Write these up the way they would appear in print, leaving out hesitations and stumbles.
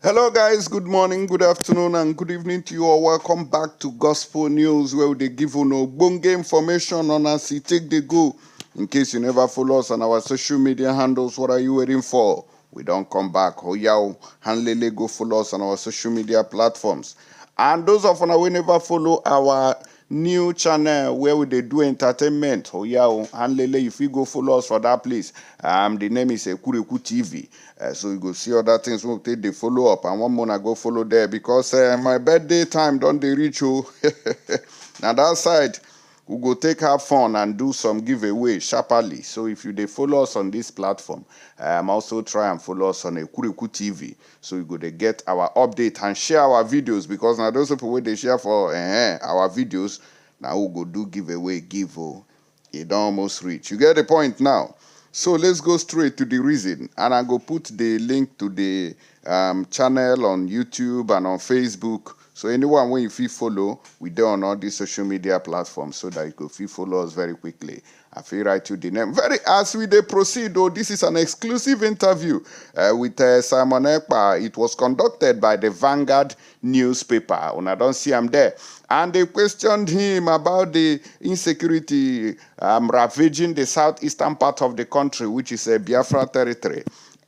Hello guys, good morning, good afternoon and good evening to you all. Welcome back to Gospel News where they give you no bonge information on us, take the go. In case you never follow us on our social media handles, what are you waiting for? We don't come back. Hoyao, handlele go follow us on our social media platforms. And those of you who never follow our new channel where we they do entertainment, Hoyao, handlele, if you go follow us for that place, the name is Ekureku TV. So you go see other things we'll take the follow up, and one more I go follow there because my birthday time don't they reach you. Now that side we go take have fun and do some giveaway sharply. So if you they follow us on this platform, also try and follow us on Ekureku TV. So you go to get our update and share our videos, because now those people they share for our videos, now we go do giveaway it don't almost reach. You get the point now. So let's go straight to the reason, and I go put the link to the channel on YouTube and on Facebook. So anyone when you feel follow, we do on all these social media platforms so that you could feel follow us very quickly. I feel write you the name. Very as we they proceed, though, this is an exclusive interview with Simon Ekpa. It was conducted by the Vanguard newspaper. And I don't see him there. And they questioned him about the insecurity ravaging the southeastern part of the country, which is a Biafra territory.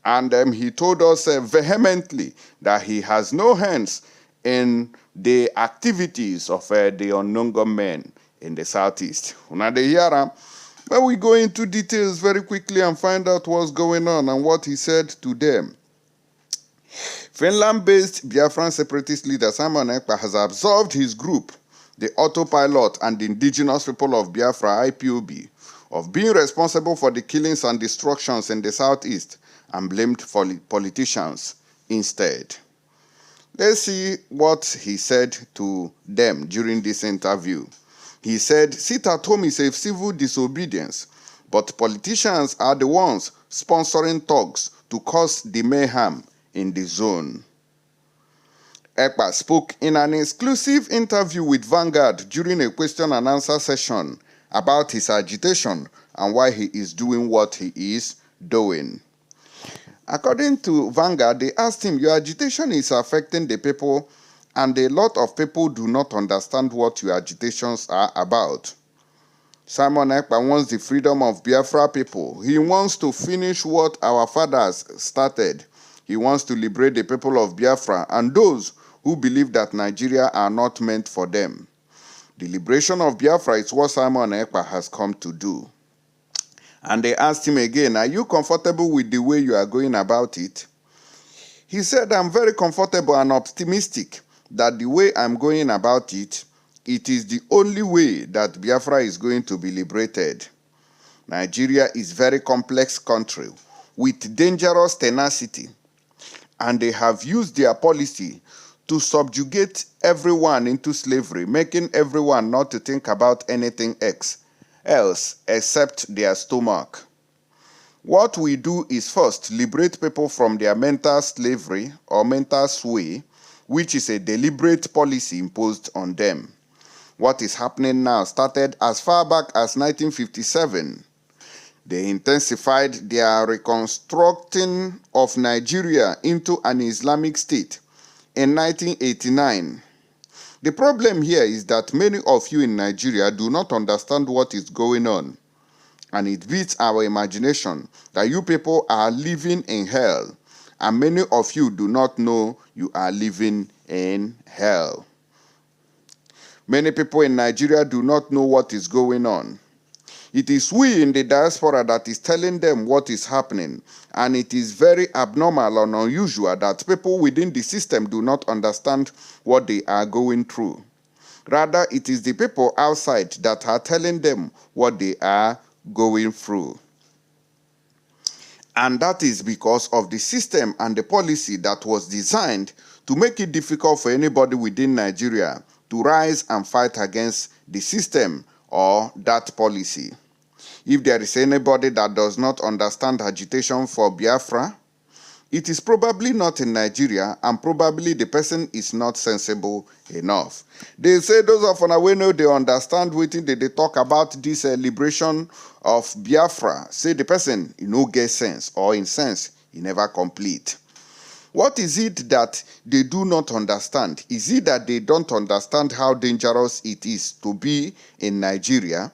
And he told us vehemently that he has no hands in the activities of the unknown gunmen in the southeast. Now they hear him. But we go into details very quickly and find out what's going on and what he said to them. Finland-based Biafran separatist leader Simon Ekpa has absolved his group, the Autopilot and the Indigenous People of Biafra, IPOB, of being responsible for the killings and destructions in the southeast and blamed politicians instead. Let's see what he said to them during this interview. He said, "Sit at home is a civil disobedience, but politicians are the ones sponsoring thugs to cause the mayhem in the zone." Ekpa spoke in an exclusive interview with Vanguard during a question and answer session about his agitation and why he is doing what he is doing. According to Vanguard, they asked him, "Your agitation is affecting the people, and a lot of people do not understand what your agitations are about." Simon Ekpa wants the freedom of Biafra people. He wants to finish what our fathers started. He wants to liberate the people of Biafra and those who believe that Nigeria are not meant for them. The liberation of Biafra is what Simon Ekpa has come to do. And they asked him again, "Are you comfortable with the way you are going about it?" He said, "I'm very comfortable and optimistic that the way I'm going about it, it is the only way that Biafra is going to be liberated. Nigeria is a very complex country with dangerous tenacity, and they have used their policy to subjugate everyone into slavery, making everyone not to think about anything else except their stomach. What we do is first liberate people from their mental slavery or mental sway, which is a deliberate policy imposed on them. What is happening now started as far back as 1957. They intensified their reconstructing of Nigeria into an Islamic state in 1989. The problem here is that many of you in Nigeria do not understand what is going on, and it beats our imagination that you people are living in hell, and many of you do not know you are living in hell. Many people in Nigeria do not know what is going on. It is we in the diaspora that is telling them what is happening, and it is very abnormal and unusual that people within the system do not understand what they are going through. Rather, it is the people outside that are telling them what they are going through. And that is because of the system and the policy that was designed to make it difficult for anybody within Nigeria to rise and fight against the system or that policy. If there is anybody that does not understand agitation for Biafra, it is probably not in Nigeria, and probably the person is not sensible enough. They say those of us we know they understand waiting they talk about this liberation of Biafra. Say the person no get sense, or in sense he never complete. What is it that they do not understand? Is it that they don't understand how dangerous it is to be in Nigeria?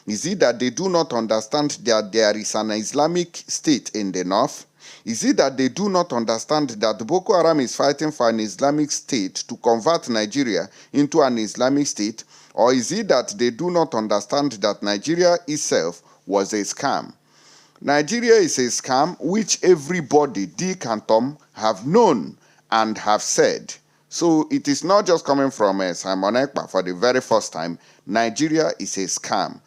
Is it that they do not understand that there is an Islamic state in the north? Is it that they do not understand that Boko Haram is fighting for an Islamic state to convert Nigeria into an Islamic state? Or is it that they do not understand that Nigeria itself was a scam? Nigeria is a scam which everybody, Dick and Tom, have known and have said. So it is not just coming from Simon Ekpa for the very first time. Nigeria is a scam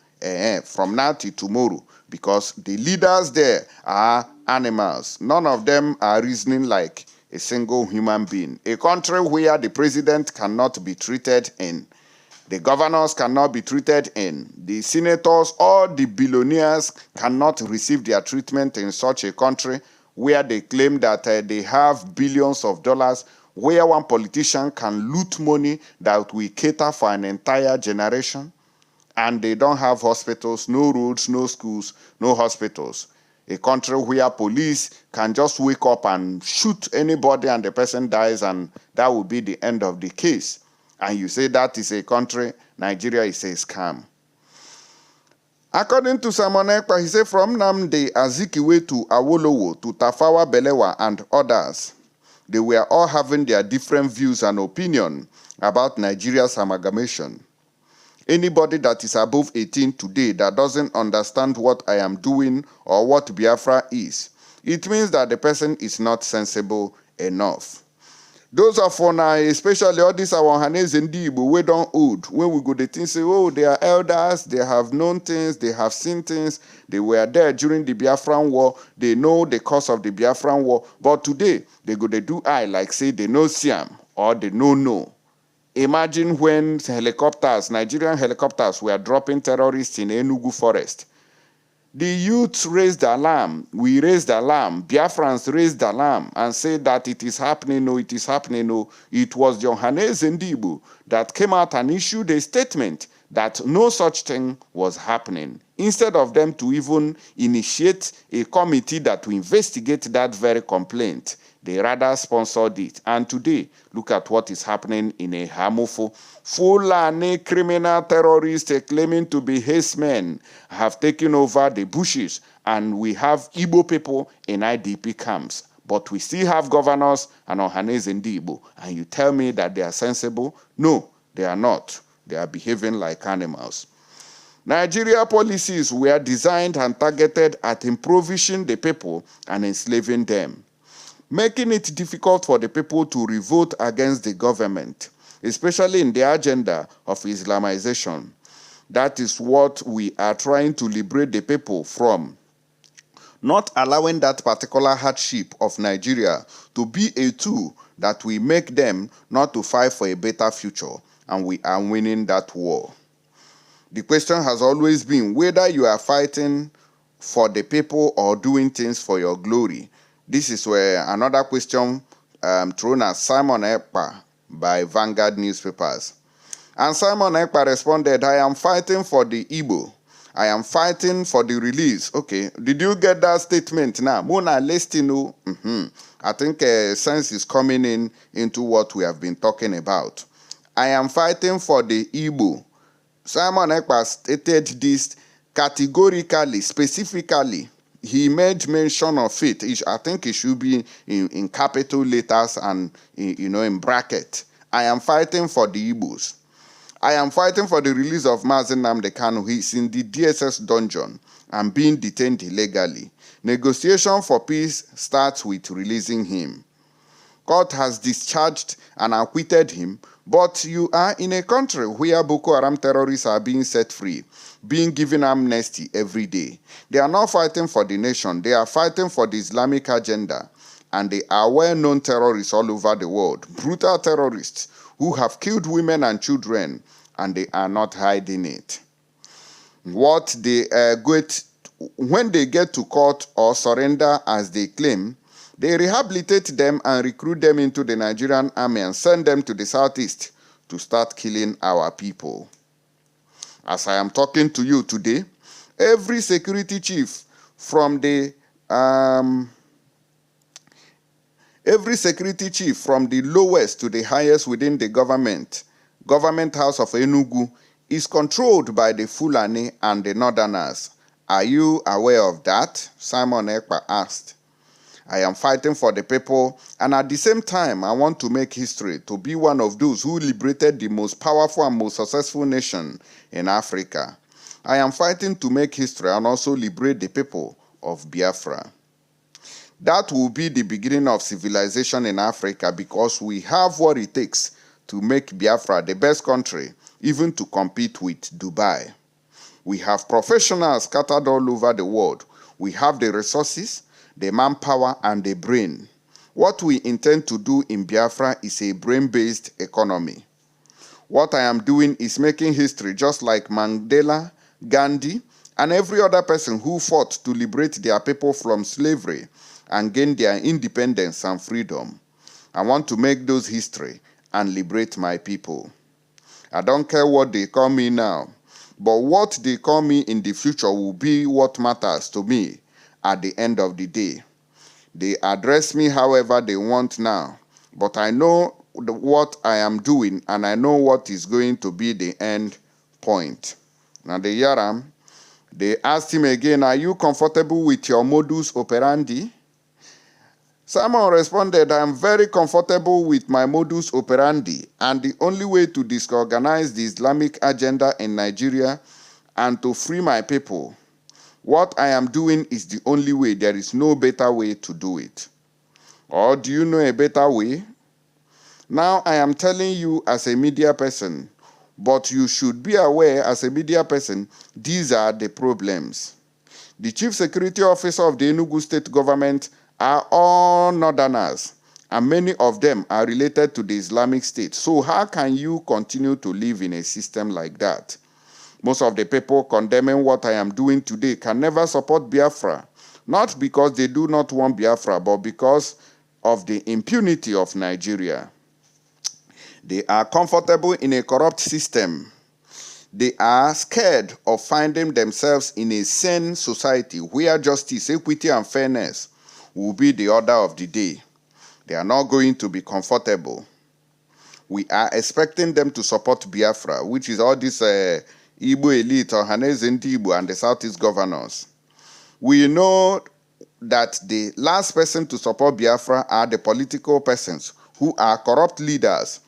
from now till tomorrow, because the leaders there are animals. None of them are reasoning like a single human being. A country where the president cannot be treated in, the governors cannot be treated in, the senators or the billionaires cannot receive their treatment in such a country where they claim that they have billions of dollars, where one politician can loot money that will cater for an entire generation, and they don't have hospitals, no roads, no schools, no hospitals. A country where police can just wake up and shoot anybody and the person dies, and that will be the end of the case. And you say that is a country, Nigeria is a scam. According to Simon Ekpa, he said from Nnamdi Azikiwe to Awolowo to Tafawa Balewa and others, they were all having their different views and opinion about Nigeria's amalgamation. Anybody that is above 18 today that doesn't understand what I am doing or what Biafra is, it means that the person is not sensible enough. Those of us, especially all these our Hanes and Igbo, we don't old. When we go, the things say, oh, they are elders, they have known things, they have seen things, they were there during the Biafran war, they know the cause of the Biafran war. But today, they go, they do I like say they know Siam or they know no. Imagine when helicopters, Nigerian helicopters, were dropping terrorists in Enugu forest. The youth raised the alarm. We raised the alarm. Biafrans raised the alarm and said that it is happening. No, it is happening. No, it was Johannes Ndibu that came out and issued a statement that no such thing was happening. Instead of them to even initiate a committee that will investigate that very complaint, they rather sponsored it. And today, look at what is happening in a Hamofo. Fulani criminal terrorists claiming to be his men have taken over the bushes, and we have Igbo people in IDP camps. But we still have governors and Ohanes in Igbo. And you tell me that they are sensible? No, they are not. They are behaving like animals. Nigeria policies were designed and targeted at impoverishing the people and enslaving them, making it difficult for the people to revolt against the government, especially in the agenda of Islamization. That is what we are trying to liberate the people from. Not allowing that particular hardship of Nigeria to be a tool that will make them not to fight for a better future, and we are winning that war. The question has always been whether you are fighting for the people or doing things for your glory. This is where another question thrown at Simon Ekpa by Vanguard newspapers. And Simon Ekpa responded, I am fighting for the Igbo. I am fighting for the release. Okay, did you get that statement now? Mona Lestino. I think sense is coming into what we have been talking about. I am fighting for the Igbo. Simon Ekpa stated this categorically, specifically. He made mention of it. I think it should be in capital letters and in bracket. I am fighting for the Igbos. I am fighting for the release of Nnamdi Kanu. He is in the DSS dungeon and being detained illegally. Negotiation for peace starts with releasing him. Court has discharged and acquitted him, but you are in a country where Boko Haram terrorists are being set free, being given amnesty every day. They are not fighting for the nation. They are fighting for the Islamic agenda. And they are well-known terrorists all over the world, brutal terrorists who have killed women and children, and they are not hiding it. When they get to court or surrender as they claim, they rehabilitate them and recruit them into the Nigerian army and send them to the southeast to start killing our people. As I am talking to you today, every security chief from the Every security chief from the lowest to the highest within the government house of Enugu, is controlled by the Fulani and the Northerners. Are you aware of that? Simon Ekpa asked. I am fighting for the people, and at the same time, I want to make history to be one of those who liberated the most powerful and most successful nation in Africa. I am fighting to make history and also liberate the people of Biafra. That will be the beginning of civilization in Africa, because we have what it takes to make Biafra the best country, even to compete with Dubai. We have professionals scattered all over the world. We have the resources, the manpower, and the brain. What we intend to do in Biafra is a brain-based economy. What I am doing is making history, just like Mandela, Gandhi, and every other person who fought to liberate their people from slavery and gain their independence and freedom. I want to make those history and liberate my people. I don't care what they call me now, but what they call me in the future will be what matters to me at the end of the day. They address me however they want now, but I know what I am doing, and I know what is going to be the end point. Now the Yaram, they asked him again, are you comfortable with your modus operandi? Simon responded, I am very comfortable with my modus operandi, and the only way to disorganize the Islamic agenda in Nigeria and to free my people, what I am doing is the only way. There is no better way to do it. Or do you know a better way? Now I am telling you as a media person, but you should be aware as a media person, these are the problems. The chief security officer of the Enugu state government are all Northerners, and many of them are related to the Islamic State. So how can you continue to live in a system like that? Most of the people condemning what I am doing today can never support Biafra, not because they do not want Biafra, but because of the impunity of Nigeria. They are comfortable in a corrupt system. They are scared of finding themselves in a sane society where justice, equity, and fairness will be the order of the day. They are not going to be comfortable. We are expecting them to support Biafra, which is all this Igbo elite, or Haneze Igbo, and the Southeast governors. We know that the last person to support Biafra are the political persons who are corrupt leaders,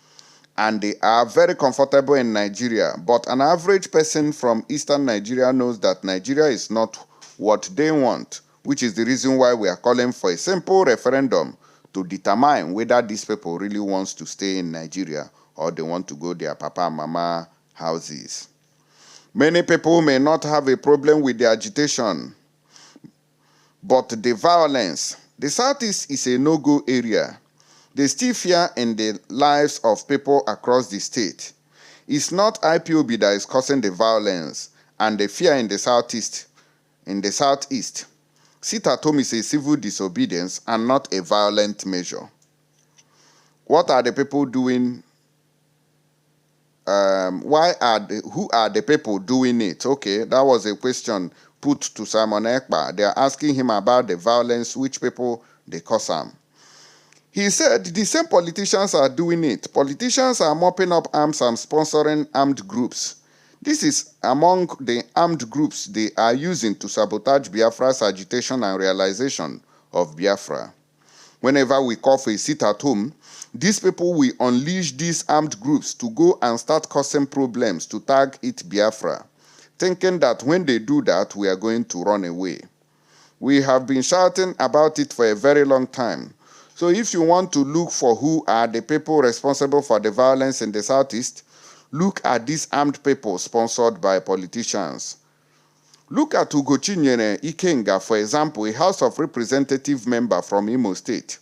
and they are very comfortable in Nigeria. But an average person from Eastern Nigeria knows that Nigeria is not what they want, which is the reason why we are calling for a simple referendum to determine whether these people really want to stay in Nigeria or they want to go their papa and mama houses. Many people may not have a problem with the agitation, but the violence. The Southeast is a no-go area. They still fear in the lives of people across the state. It's not IPOB that is causing the violence and the fear in the Southeast. Sit at home is a civil disobedience and not a violent measure. What are the people doing? Who are the people doing it? Okay, that was a question put to Simon Ekpa. They are asking him about the violence, which people they cause them. He said the same politicians are doing it. Politicians are mopping up arms and sponsoring armed groups. This is among the armed groups they are using to sabotage Biafra's agitation and realization of Biafra. Whenever we call for a sit at home, these people will unleash these armed groups to go and start causing problems to tag it Biafra, thinking that when they do that, we are going to run away. We have been shouting about it for a very long time. So if you want to look for who are the people responsible for the violence in the Southeast, look at these armed people sponsored by politicians. Look at Ugochinyere Ikenga, for example, a House of Representative member from Imo State.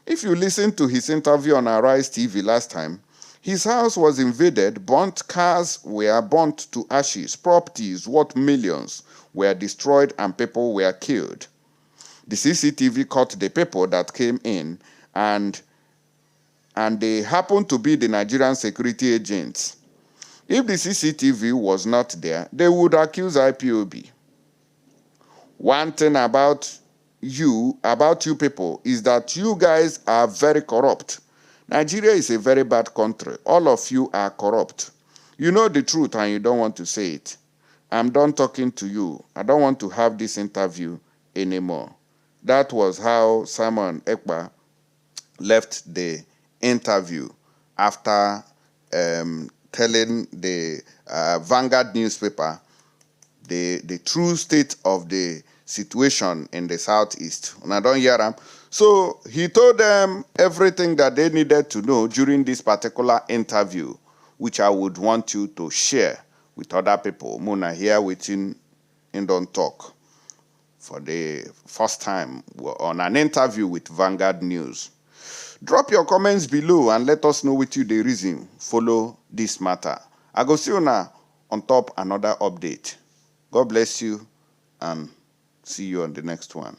If you listen to his interview on Arise TV last time, his house was invaded, burnt cars were burnt to ashes, properties worth millions were destroyed, and people were killed. The CCTV caught the people that came in, and they happened to be the Nigerian security agents. If the CCTV was not there, they would accuse IPOB. One thing about you people is that you guys are very corrupt. Nigeria is a very bad country. All of you are corrupt. You know the truth and you don't want to say it. I'm done talking to you. I don't want to have this interview anymore. That was how Simon Ekpa left the interview after telling the Vanguard newspaper the true state of the situation in the southeast. And I don't hear them. So he told them everything that they needed to know during this particular interview, which I would want you to share with other people. Muna here waiting and don't talk for the first time on an interview with Vanguard News. Drop your comments below and let us know with you the reason follow this matter. I go see you now on top another update. God bless you and see you on the next one.